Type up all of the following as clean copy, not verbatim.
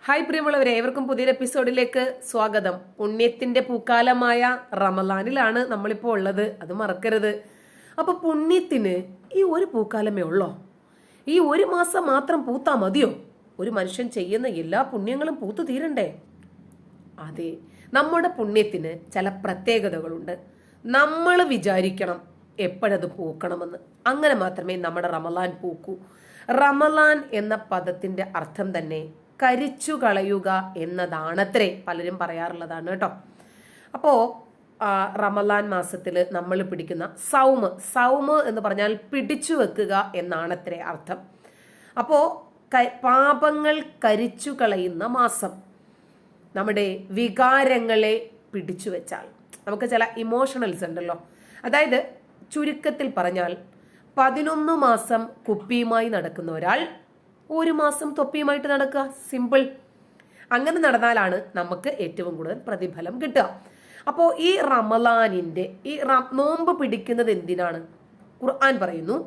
Hi പ്രിയമുള്ളവരെ, ഏവർക്കും പുതിയൊരു എപ്പിസോഡിലേക്ക് സ്വാഗതം. പുണ്യത്തിന്റെ പൂക്കാലമായ റമലാനിലാണ് നമ്മളിപ്പോൾ ഉള്ളത്, അത് മറക്കരുത്. അപ്പൊ പുണ്യത്തിന് ഈ ഒരു പൂക്കാലമേ ഉള്ളോ? ഈ ഒരു മാസം മാത്രം പൂത്താ മതിയോ? ഒരു മനുഷ്യൻ ചെയ്യുന്ന എല്ലാ പുണ്യങ്ങളും പൂത്തു തീരണ്ടേ? അതെ, നമ്മുടെ പുണ്യത്തിന് ചില പ്രത്യേകതകളുണ്ട്. നമ്മൾ വിചാരിക്കണം എപ്പോഴത് പൂക്കണമെന്ന്. അങ്ങനെ മാത്രമേ നമ്മുടെ റമലാൻ പൂക്കൂ. റമലാൻ എന്ന പദത്തിന്റെ അർത്ഥം തന്നെ കരിച്ചു കളയുക എന്നതാണത്രേ പലരും പറയാറുള്ളതാണ് കേട്ടോ. അപ്പോ റമലാൻ മാസത്തിൽ നമ്മൾ പിടിക്കുന്ന സൗമ് എന്ന് പറഞ്ഞാൽ പിടിച്ചു വെക്കുക എന്നാണത്രേ അർത്ഥം. അപ്പോ പാപങ്ങൾ കരിച്ചു കളയുന്ന മാസം. നമ്മുടെ വികാരങ്ങളെ പിടിച്ചു വെച്ചാൽ നമുക്ക് ചില ഇമോഷണൽസ് ഉണ്ടല്ലോ. അതായത് ചുരുക്കത്തിൽ പറഞ്ഞാൽ 11 മാസം കുപ്പിയുമായി നടക്കുന്ന ഒരാൾ ഒരു മാസം തൊപ്പിയുമായിട്ട് നടക്കുക. സിമ്പിൾ. അങ്ങനെ നടന്നാലാണ് നമുക്ക് ഏറ്റവും കൂടുതൽ പ്രതിഫലം കിട്ടുക. അപ്പോൾ ഈ റമലാനിന്റെ നോമ്പ് പിടിക്കുന്നത് എന്തിനാണ്? ഖുർആൻ പറയുന്നു,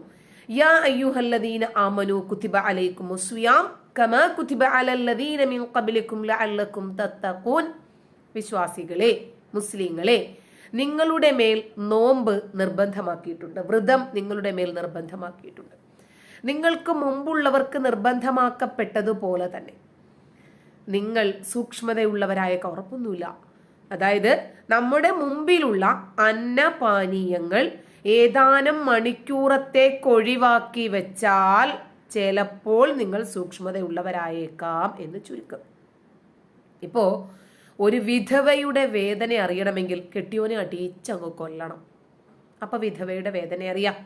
യാ അയ്യുഹല്ലദീന ആമനു കുതിബ അലൈക്കുമുസ് സിയാം കമാ കുതിബ അലല്ലദീന മിൻ ഖബ്ലിക്കും ലഅല്ലക്കും തത്തഖൂൻ. വിശ്വാസികളെ, മുസ്ലിങ്ങളെ, നിങ്ങളുടെ മേൽ നോമ്പ് നിർബന്ധമാക്കിയിട്ടുണ്ട്, വ്രതം നിങ്ങളുടെ മേൽ നിർബന്ധമാക്കിയിട്ടുണ്ട്. നിങ്ങൾക്ക് മുമ്പുള്ളവർക്ക് നിർബന്ധമാക്കപ്പെട്ടതുപോലെ തന്നെ നിങ്ങൾ സൂക്ഷ്മതയുള്ളവരായ ഉറപ്പൊന്നുമില്ല. അതായത് നമ്മുടെ മുമ്പിലുള്ള അന്നപാനീയങ്ങൾ ഏതാനും മണിക്കൂറത്തേക്ക് ഒഴിവാക്കി വെച്ചാൽ ചിലപ്പോൾ നിങ്ങൾ സൂക്ഷ്മതയുള്ളവരായേക്കാം എന്ന് ചുരുക്കം. ഇപ്പോ ഒരു വിധവയുടെ വേദന അറിയണമെങ്കിൽ കെട്ടിയോനെ അടിച്ചങ്ങ് കൊല്ലണം. അപ്പൊ വിധവയുടെ വേദന അറിയാം.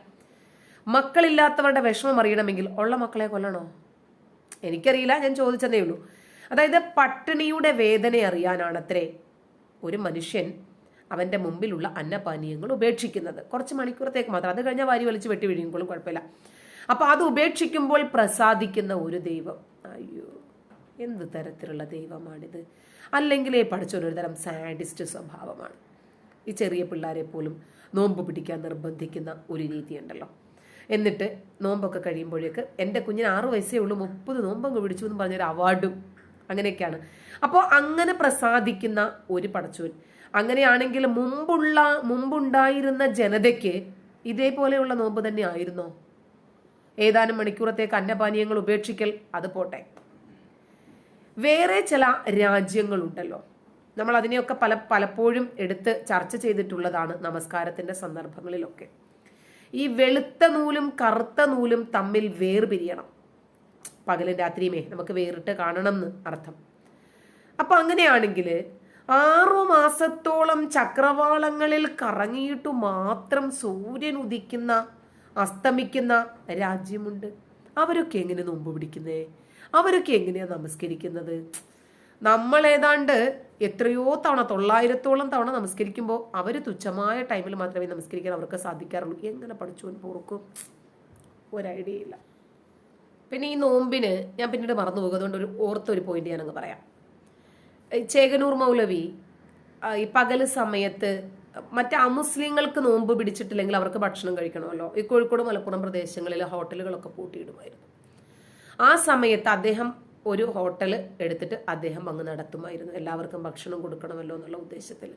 മക്കളില്ലാത്തവരുടെ വിഷമം അറിയണമെങ്കിൽ ഉള്ള മക്കളെ കൊല്ലണോ? എനിക്കറിയില്ല, ഞാൻ ചോദിച്ചതേ ഉള്ളൂ. അതായത് പട്ടിണിയുടെ വേദന അറിയാനാണത്രേ ഒരു മനുഷ്യൻ അവന്റെ മുമ്പിലുള്ള അന്നപാനീയങ്ങൾ ഉപേക്ഷിക്കുന്നത്. കുറച്ച് മണിക്കൂറത്തേക്ക് മാത്രം, അത് കഴിഞ്ഞാൽ വാരി വലിച്ച് വെട്ടി വീഴിയുമ്പോഴും കുഴപ്പമില്ല. അപ്പൊ അത് ഉപേക്ഷിക്കുമ്പോൾ പ്രസാദിക്കുന്ന ഒരു ദൈവം. അയ്യോ, എന്ത് തരത്തിലുള്ള ദൈവമാണിത്! അല്ലെങ്കിൽ പഠിച്ചൊരു തരം സാഡിസ്റ്റ് സ്വഭാവമാണ്. ഈ ചെറിയ പിള്ളേരെ പോലും നോമ്പ് പിടിക്കാൻ നിർബന്ധിക്കുന്ന ഒരു രീതിയുണ്ടല്ലോ. എന്നിട്ട് നോമ്പൊക്കെ കഴിയുമ്പോഴേക്ക് എൻ്റെ കുഞ്ഞിന് 6 വയസ്സേ ഉള്ളൂ, 30 നോമ്പങ്ങ് പിടിച്ചു എന്ന് പറഞ്ഞൊരു അവാർഡും അങ്ങനെയൊക്കെയാണ്. അപ്പോൾ അങ്ങനെ പ്രസാദിക്കുന്ന ഒരു പടച്ചോൻ. അങ്ങനെയാണെങ്കിൽ മുമ്പുണ്ടായിരുന്ന ജനതയ്ക്ക് ഇതേപോലെയുള്ള നോമ്പ് തന്നെ ആയിരുന്നോ? ഏതാനും മണിക്കൂറത്തേക്ക് അന്നപാനീയങ്ങൾ ഉപേക്ഷിക്കൽ അത് പോട്ടെ. വേറെ ചില രാജ്യങ്ങളുണ്ടല്ലോ, നമ്മൾ അതിനെയൊക്കെ പലപ്പോഴും എടുത്ത് ചർച്ച ചെയ്തിട്ടുള്ളതാണ് നമസ്കാരത്തിന്റെ സന്ദർഭങ്ങളിലൊക്കെ. ഈ വെളുത്ത നൂലും കറുത്ത നൂലും തമ്മിൽ വേർപിരിയണം. പകലും രാത്രിയുമേ നമുക്ക് വേറിട്ട് കാണണം എന്ന് അർത്ഥം. അപ്പൊ അങ്ങനെയാണെങ്കിൽ 6 മാസത്തോളം ചക്രവാളങ്ങളിൽ കറങ്ങിയിട്ടു മാത്രം സൂര്യൻ ഉദിക്കുന്ന അസ്തമിക്കുന്ന രാജ്യമുണ്ട്. അവരൊക്കെ എങ്ങനെ നോമ്പ് പിടിക്കുന്നേ? അവരൊക്കെ എങ്ങനെയാ നമസ്കരിക്കുന്നത്? നമ്മൾ ഏതാണ്ട് എത്രയോ തവണ 900ഓളം തവണ നമസ്കരിക്കുമ്പോൾ അവർ തുച്ഛമായ ടൈമിൽ മാത്രമേ നമസ്കരിക്കാൻ അവർക്ക് സാധിക്കാറുള്ളൂ. എങ്ങനെ പഠിച്ചോൻ പോർക്കും? ഒരു ഐഡിയ ഇല്ല. പിന്നെ ഈ നോമ്പിന് ഞാൻ പിന്നീട് മറന്നു പോകും, അതുകൊണ്ട് ഓർത്തൊരു പോയിന്റ് ഞാനങ്ങ് പറയാം. ചേകനൂർ മൗലവി ഈ പകല് സമയത്ത് മറ്റേ അമുസ്ലിങ്ങൾക്ക് നോമ്പ് പിടിച്ചിട്ടില്ലെങ്കിൽ അവർക്ക് ഭക്ഷണം കഴിക്കണമല്ലോ. ഈ കോഴിക്കോട് മലപ്പുറം പ്രദേശങ്ങളിലെ ഹോട്ടലുകളൊക്കെ പൂട്ടിയിടുമായിരുന്നു. ആ സമയത്ത് അദ്ദേഹം ഒരു ഹോട്ടൽ എടുത്തിട്ട് അദ്ദേഹം അങ്ങ് നടത്തുമായിരുന്നു, എല്ലാവർക്കും ഭക്ഷണം കൊടുക്കണമല്ലോ എന്നുള്ള ഉദ്ദേശത്തിൽ.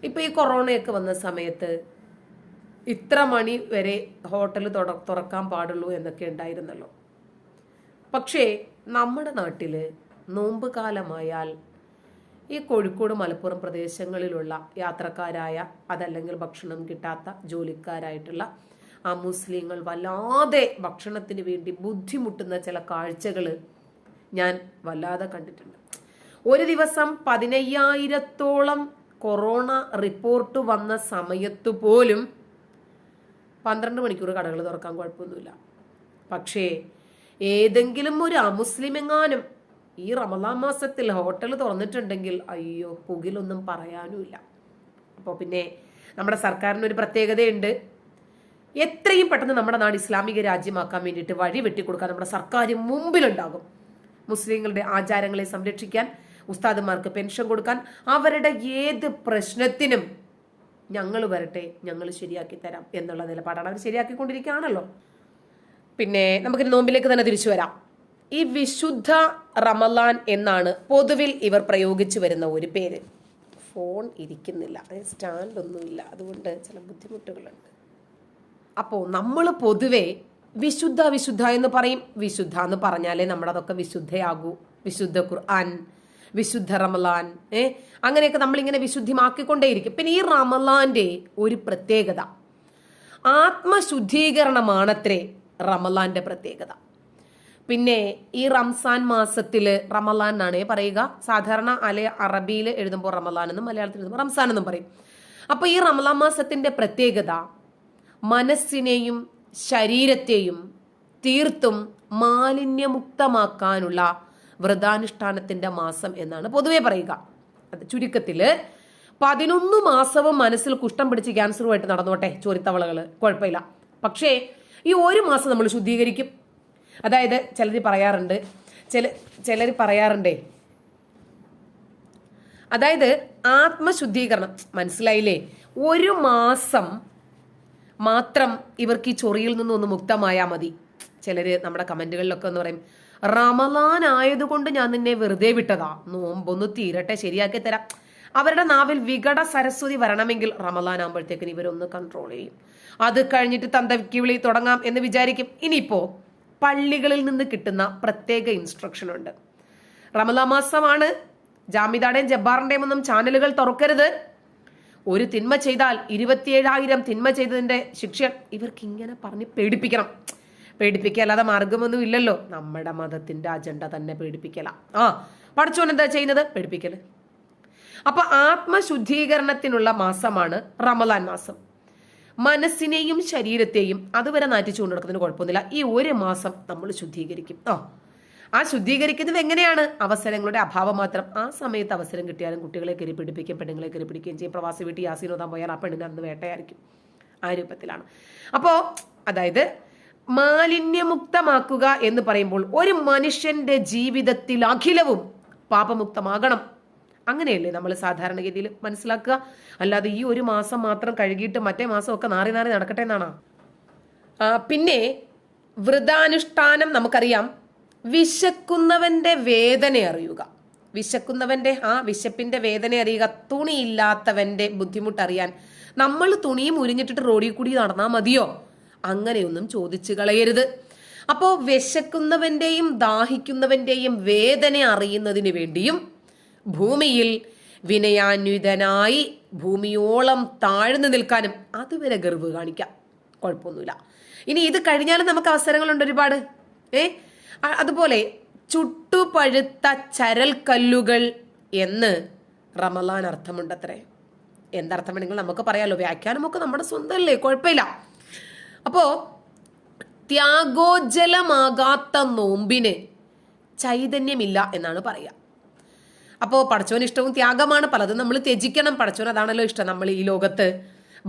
ഇപ്പൊ ഈ കൊറോണയൊക്കെ വന്ന സമയത്ത് ഇത്ര മണി വരെ ഹോട്ടൽ തുറക്കാൻ പാടുള്ളൂ എന്നൊക്കെ ഉണ്ടായിരുന്നല്ലോ. പക്ഷേ നമ്മുടെ നാട്ടില് നോമ്പ് കാലമായാൽ ഈ കോഴിക്കോട് മലപ്പുറം പ്രദേശങ്ങളിലുള്ള യാത്രക്കാരായ, അതല്ലെങ്കിൽ ഭക്ഷണം കിട്ടാത്ത ജോലിക്കാരായിട്ടുള്ള ആ മുസ്ലിങ്ങൾ വല്ലാതെ ഭക്ഷണത്തിന് വേണ്ടി ബുദ്ധിമുട്ടുന്ന ചില കാഴ്ചകൾ ഞാൻ വല്ലാതെ കണ്ടിട്ടുണ്ട്. ഒരു ദിവസം 15,000-ഓളം കൊറോണ റിപ്പോർട്ട് വന്ന സമയത്ത് പോലും 12 മണിക്കൂർ കടകൾ തുറക്കാൻ കുഴപ്പമൊന്നുമില്ല. പക്ഷേ ഏതെങ്കിലും ഒരു അമുസ്ലിമെങ്ങാനും ഈ റമളാൻ മാസത്തിൽ ഹോട്ടൽ തുറന്നിട്ടുണ്ടെങ്കിൽ അയ്യോ, പുകിലൊന്നും പറയാനുമില്ല. അപ്പോൾ പിന്നെ നമ്മുടെ സർക്കാരിനൊരു പ്രത്യേകതയുണ്ട്. എത്രയും പെട്ടെന്ന് നമ്മുടെ നാട് ഇസ്ലാമിക രാജ്യമാക്കാൻ വേണ്ടിയിട്ട് വഴി വെട്ടിക്കൊടുക്കാൻ നമ്മുടെ സർക്കാർ മുമ്പിലുണ്ടാകും. മുസ്ലിങ്ങളുടെ ആചാരങ്ങളെ സംരക്ഷിക്കാൻ, ഉസ്താദുമാർക്ക് പെൻഷൻ കൊടുക്കാൻ, അവരുടെ ഏത് പ്രശ്നത്തിനും ഞങ്ങൾ വരട്ടെ, ഞങ്ങൾ ശരിയാക്കി തരാം എന്നുള്ള നിലപാടാണ് അവർ ശരിയാക്കിക്കൊണ്ടിരിക്കുകയാണല്ലോ. പിന്നെ നമുക്ക് നോമ്പിലേക്ക് തന്നെ തിരിച്ചു വരാം. ഈ വിശുദ്ധ റമലാൻ എന്നാണ് പൊതുവിൽ ഇവർ പ്രയോഗിച്ചു വരുന്ന ഒരു പേര്. ഫോൺ ഇരിക്കുന്നില്ല, സ്റ്റാൻഡ് ഒന്നുമില്ല, അതുകൊണ്ട് ചില ബുദ്ധിമുട്ടുകളുണ്ട്. അപ്പോൾ നമ്മൾ പൊതുവെ വിശുദ്ധ വിശുദ്ധ എന്ന് പറയും. വിശുദ്ധ എന്ന് പറഞ്ഞാലേ നമ്മളതൊക്കെ വിശുദ്ധയാകൂ. വിശുദ്ധ ഖുർആൻ, വിശുദ്ധ റമലാൻ, അങ്ങനെയൊക്കെ നമ്മളിങ്ങനെ വിശുദ്ധിമാക്കിക്കൊണ്ടേയിരിക്കും. പിന്നെ ഈ റമലാന്റെ ഒരു പ്രത്യേകത, ആത്മശുദ്ധീകരണമാണത്രേ റമലാന്റെ പ്രത്യേകത. പിന്നെ ഈ റംസാൻ മാസത്തില് റമലാൻ എന്നാണ് പറയുക. സാധാരണ അറബിയിൽ എഴുതുമ്പോൾ റമലാൻ എന്നും മലയാളത്തിൽ എഴുതുമ്പോൾ റംസാൻ എന്നും പറയും. അപ്പൊ ഈ റമലാൻ മാസത്തിന്റെ പ്രത്യേകത മനസ്സിനെയും ശരീരത്തെയും തീർത്തും മാലിന്യമുക്തമാക്കാനുള്ള വ്രതാനുഷ്ഠാനത്തിന്റെ മാസം എന്നാണ് പൊതുവെ പറയുക. അത് ചുരുക്കത്തില് 11 മാസവും മനസ്സിൽ കുഷ്ഠം പിടിച്ച് ക്യാൻസറുമായിട്ട് നടന്നോട്ടെ ചോരിത്തവളകള്, കുഴപ്പമില്ല. പക്ഷേ ഈ ഒരു മാസം നമ്മൾ ശുദ്ധീകരിക്കും. അതായത് ചിലർ പറയാറുണ്ടേ, അതായത് ആത്മശുദ്ധീകരണം, മനസ്സിലായില്ലേ? ഒരു മാസം മാത്രം ഇവർക്ക് ഈ ചൊറിയിൽ നിന്നൊന്ന് മുക്തമായാൽ മതി. ചിലര് നമ്മുടെ കമന്റുകളിലൊക്കെ എന്ന് പറയും, റമലാൻ ആയതുകൊണ്ട് ഞാൻ നിന്നെ വെറുതെ വിട്ടതാ, നോമ്പൊന്ന് തീരട്ടെ ശരിയാക്കി തരാം. അവരുടെ നാവിൽ വികട സരസ്വതി വരണമെങ്കിൽ റമലാൻ ആകുമ്പോഴത്തേക്കിന് ഇവരൊന്ന് കൺട്രോൾ ചെയ്യും. അത് കഴിഞ്ഞിട്ട് തന്തയ്ക്ക് വിളി തുടങ്ങാം എന്ന് വിചാരിക്കും. ഇനിയിപ്പോ പള്ളികളിൽ നിന്ന് കിട്ടുന്ന പ്രത്യേക ഇൻസ്ട്രക്ഷൻ ഉണ്ട്. റമലാൻ മാസമാണ്, ജാമിദയുടെയും ജബ്ബാറിന്റെയും ഒന്നും ചാനലുകൾ തുറക്കരുത്. ഒരു തിന്മ ചെയ്താൽ 27,000 തിന്മ ചെയ്തതിന്റെ ശിക്ഷ ഇവർക്ക് ഇങ്ങനെ പറഞ്ഞ് പേടിപ്പിക്കണം. പേടിപ്പിക്കല്ലാതെ മാർഗമൊന്നും ഇല്ലല്ലോ. നമ്മുടെ മതത്തിന്റെ അജണ്ട തന്നെ പേടിപ്പിക്കല. പഠിച്ചോൻ എന്താ ചെയ്യുന്നത്? പേടിപ്പിക്കല്. അപ്പൊ ആത്മശുദ്ധീകരണത്തിനുള്ള മാസമാണ് റമലാൻ മാസം. മനസ്സിനെയും ശരീരത്തെയും അതുവരെ നാറ്റിച്ചു കൊണ്ടുനടക്കുന്നതിന് കുഴപ്പമൊന്നുമില്ല. ഈ ഒരു മാസം നമ്മൾ ശുദ്ധീകരിക്കും. ആ ശുദ്ധീകരിക്കുന്നത് എങ്ങനെയാണ്? അവസരങ്ങളുടെ അഭാവം മാത്രം. ആ സമയത്ത് അവസരം കിട്ടിയാലും കുട്ടികളെ കയറി പിടിപ്പിക്കും, പെണ്ണുങ്ങളെ കയറി പിടിക്കുകയും ചെയ്യും. പ്രവാസി വീട്ടിൽ യാസീൻ ഓതാൻ പോയാൽ ആ പെണ്ണിനെ അന്ന് വേട്ടയായിരിക്കും. ആ രൂപത്തിലാണ്. അപ്പോ അതായത് മാലിന്യമുക്തമാക്കുക എന്ന് പറയുമ്പോൾ ഒരു മനുഷ്യന്റെ ജീവിതത്തിൽ അഖിലവും പാപമുക്തമാകണം. അങ്ങനെയല്ലേ നമ്മൾ സാധാരണഗതിയിൽ മനസ്സിലാക്കുക. അല്ലാതെ ഈ ഒരു മാസം മാത്രം കഴുകിയിട്ട് മറ്റേ മാസം ഒക്കെ നാറി നാറി നടക്കട്ടെ എന്നാണ്. പിന്നെ വ്രതാനുഷ്ഠാനം നമുക്കറിയാം, വിശക്കുന്നവന്റെ വേദന അറിയുക. വിശക്കുന്നവന്റെ വിശപ്പിന്റെ വേദന അറിയുക. തുണിയില്ലാത്തവന്റെ ബുദ്ധിമുട്ടറിയാൻ നമ്മൾ തുണിയും ഉരിഞ്ഞിട്ടിട്ട് റോഡിൽ കൂടി നടന്നാൽ മതിയോ? അങ്ങനെയൊന്നും ചോദിച്ചു കളയരുത്. അപ്പോ വിശക്കുന്നവന്റെയും ദാഹിക്കുന്നവന്റെയും വേദന അറിയുന്നതിന് വേണ്ടിയും ഭൂമിയിൽ വിനയാന്വിതനായി ഭൂമിയോളം താഴ്ന്നു നിൽക്കാനും അതുവരെ ഗർവ് കാണിക്കാം, കുഴപ്പമൊന്നുമില്ല. ഇനി ഇത് കഴിഞ്ഞാലും നമുക്ക് അവസരങ്ങളുണ്ട് ഒരുപാട്. അതുപോലെ ചുട്ടുപഴുത്ത ചരൽ കല്ലുകൾ എന്ന് റമലാൻ അർത്ഥമുണ്ടത്രേ. എന്തർത്ഥം വേണമെങ്കിൽ നമുക്ക് പറയാലോ, വ്യാഖ്യാനമൊക്കെ നമ്മുടെ സ്വന്തമല്ലേ, കുഴപ്പമില്ല. അപ്പോ ത്യാഗോജ്ജലമാകാത്ത നോമ്പിന് ചൈതന്യമില്ല എന്നാണ് പറയുക. അപ്പോൾ പടച്ചോന് ഇഷ്ടവും ത്യാഗമാണ്. പലതും നമ്മൾ ത്യജിക്കണം. പടച്ചോൻ അതാണല്ലോ ഇഷ്ടം. നമ്മൾ ഈ ലോകത്ത്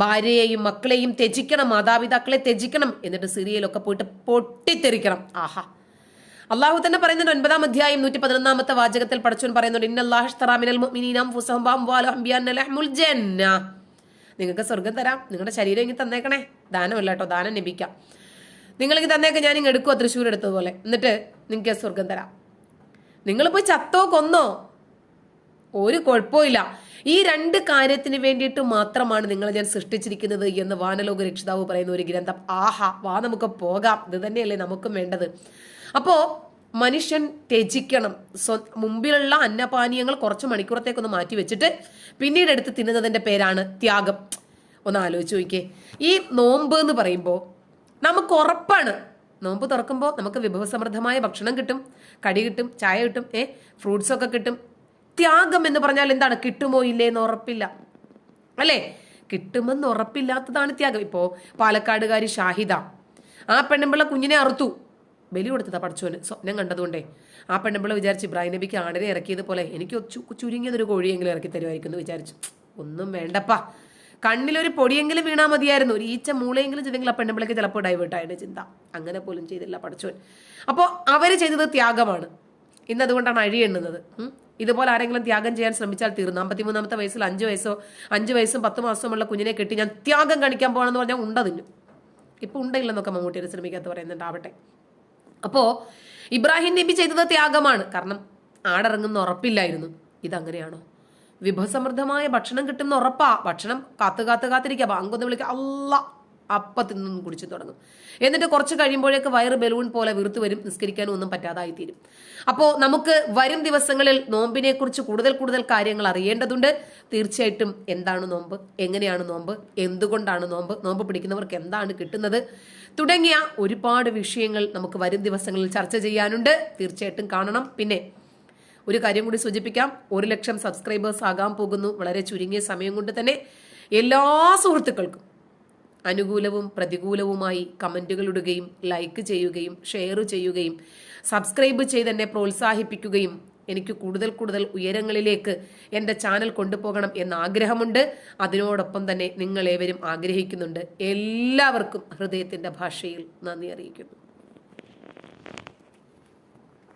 ഭാര്യയെയും മക്കളെയും ത്യജിക്കണം, മാതാപിതാക്കളെ ത്യജിക്കണം, എന്നിട്ട് സിറിയയിലൊക്കെ പോയിട്ട് പൊട്ടിത്തെറിക്കണം. അള്ളാഹു തന്നെ പറയുന്നുണ്ട് 9-ാം അധ്യായം 111-ാമത്തെ വാചകത്തിൽ പടച്ചോൻ പറയുന്നുണ്ട്, നിങ്ങൾക്ക് സ്വർഗം തരാം, നിങ്ങളുടെ ശരീരം ഇങ്ങനെ തന്നേക്കണേ. ദാനമല്ല കേട്ടോ, ദാനം ലഭിക്കാം. നിങ്ങളിങ്ങ് തന്നേക്ക്, ഞാൻ ഇങ്ങ് എടുക്കുവോ തൃശ്ശൂർ എടുത്തതുപോലെ, എന്നിട്ട് നിങ്ങൾക്ക് സ്വർഗം തരാം. നിങ്ങൾ പോയി ചത്തോ കൊന്നോ ഒരു കുഴപ്പമില്ല. ഈ 2 കാര്യത്തിന് വേണ്ടിയിട്ട് മാത്രമാണ് നിങ്ങളെ ഞാൻ സൃഷ്ടിച്ചിരിക്കുന്നത് എന്ന് വാനലോക രക്ഷിതാവ് പറയുന്ന ഒരു ഗ്രന്ഥം. വാ നമുക്ക് പോകാം, ഇത് തന്നെയല്ലേ നമുക്കും വേണ്ടത്. അപ്പോ മനുഷ്യൻ ത്യജിക്കണം. മുമ്പിലുള്ള അന്നപാനീയങ്ങൾ കുറച്ച് മണിക്കൂറത്തേക്കൊന്ന് മാറ്റി വെച്ചിട്ട് പിന്നീട് എടുത്ത് തിന്നുന്നതിന്റെ പേരാണ് ത്യാഗം. ഒന്ന് ആലോചിച്ച് നോക്കിയേ. ഈ നോമ്പ് എന്ന് പറയുമ്പോൾ നമുക്ക് ഉറപ്പാണ്, നോമ്പ് തുറക്കുമ്പോൾ നമുക്ക് വിഭവസമൃദ്ധമായ ഭക്ഷണം കിട്ടും, കടി കിട്ടും, ചായ കിട്ടും, ഫ്രൂട്ട്സ് ഒക്കെ കിട്ടും. ത്യാഗം എന്ന് പറഞ്ഞാൽ എന്താണ്? കിട്ടുമോ ഇല്ലേ എന്ന് ഉറപ്പില്ല, അല്ലേ? കിട്ടുമെന്ന് ഉറപ്പില്ലാത്തതാണ് ത്യാഗം. ഇപ്പോ പാലക്കാടുകാരി ഷാഹിദ, ആ പെണ്ണുമ്പിള്ള കുഞ്ഞിനെ അറുത്തു, ബലി കൊടുത്തതാ പഠിച്ചോന്, സ്വപ്നം കണ്ടതുകൊണ്ടേ. ആ പെണ്ണുമ്പിള്ള വിചാരിച്ച് ഇബ്രാഹിം നബിക്ക് ആടിനെ ഇറക്കിയതുപോലെ എനിക്ക് ചുരുങ്ങിയതൊരു കോഴിയെങ്കിലും ഇറക്കി തരുമായിരിക്കും എന്ന് വിചാരിച്ചു. ഒന്നും വേണ്ടപ്പാ, കണ്ണിലൊരു പൊടിയെങ്കിലും വീണാൽ മതിയായിരുന്നു, ഒരു ഈച്ച മൂളയെങ്കിലും ചെയ്തെങ്കിൽ ആ പെണ്ണുമ്പിളക്ക് ചിലപ്പോൾ ഡൈവേർട്ടായിരുന്നു ചിന്ത. അങ്ങനെ പോലും ചെയ്തില്ല പഠിച്ചോൻ. അപ്പോൾ അവര് ചെയ്തത് ത്യാഗമാണ്. ഇന്ന് അതുകൊണ്ടാണ് അഴിയെണ്ണുന്നത്. ഇതുപോലെ ആരെങ്കിലും ത്യാഗം ചെയ്യാൻ ശ്രമിച്ചാൽ തീർന്നു. 53-ാമത്തെ വയസ്സിൽ 5 വയസ്സും 10 മാസമുള്ള കുഞ്ഞിനെ കെട്ടി ഞാൻ ത്യാഗം കാണിക്കാൻ പോകണമെന്ന് പറഞ്ഞാൽ ഉണ്ട തിന്നും. ഇപ്പൊ ഉണ്ടയില്ലെന്നൊക്കെ മമ്മൂട്ടിയെ ശ്രമിക്കാത്ത പറയുന്നുണ്ടാവട്ടെ. അപ്പോ ഇബ്രാഹിം നബി ചെയ്തത് ത്യാഗമാണ്, കാരണം ആടിറങ്ങുന്ന ഉറപ്പില്ലായിരുന്നു. ഇതങ്ങനെയാണോ? വിഭവസമൃദ്ധമായ ഭക്ഷണം കിട്ടുന്ന ഉറപ്പാ, ഭക്ഷണം കാത്തിരിക്കുക, ബാങ്കൊന്ന് വിളിക്കുക, അല്ല അപ്പം തിന്നും കുടിച്ചു തുടങ്ങും. എന്നിട്ട് കുറച്ച് കഴിയുമ്പോഴേക്ക് വയറ് ബലൂൺ പോലെ വീർത്തു വരും, നിസ്കരിക്കാനും ഒന്നും പറ്റാതായി തീരും. അപ്പോൾ നമുക്ക് വരും ദിവസങ്ങളിൽ നോമ്പിനെ കുറിച്ച് കൂടുതൽ കാര്യങ്ങൾ അറിയേണ്ടതുണ്ട്. തീർച്ചയായിട്ടും എന്താണ് നോമ്പ്, എങ്ങനെയാണ് നോമ്പ്, എന്തുകൊണ്ടാണ് നോമ്പ്, നോമ്പ് പിടിക്കുന്നവർക്ക് എന്താണ് കിട്ടുന്നത് തുടങ്ങിയ ഒരുപാട് വിഷയങ്ങൾ നമുക്ക് വരും ദിവസങ്ങളിൽ ചർച്ച ചെയ്യാനുണ്ട്. തീർച്ചയായിട്ടും കാണണം. പിന്നെ ഒരു കാര്യം കൂടി സൂചിപ്പിക്കാം, 1 ലക്ഷം സബ്സ്ക്രൈബേഴ്സ് ആകാൻ പോകുന്നു വളരെ ചുരുങ്ങിയ സമയം കൊണ്ട് തന്നെ. എല്ലാ സുഹൃത്തുക്കൾക്കും അനുകൂലവും പ്രതികൂലവുമായി കമന്റുകൾ ഇടുകയും ലൈക്ക് ചെയ്യുകയും ഷെയർ ചെയ്യുകയും സബ്സ്ക്രൈബ് ചെയ്ത് എന്നെ പ്രോത്സാഹിപ്പിക്കുകയും എനിക്ക് കൂടുതൽ ഉയരങ്ങളിലേക്ക് എൻ്റെ ചാനൽ കൊണ്ടുപോകണം എന്ന ആഗ്രഹമുണ്ട്. അതിനോടൊപ്പം തന്നെ നിങ്ങളേവരും ആഗ്രഹിക്കുന്നുണ്ട്. എല്ലാവർക്കും ഹൃദയത്തിൻ്റെ ഭാഷയിൽ നന്ദി അറിയിക്കുന്നു.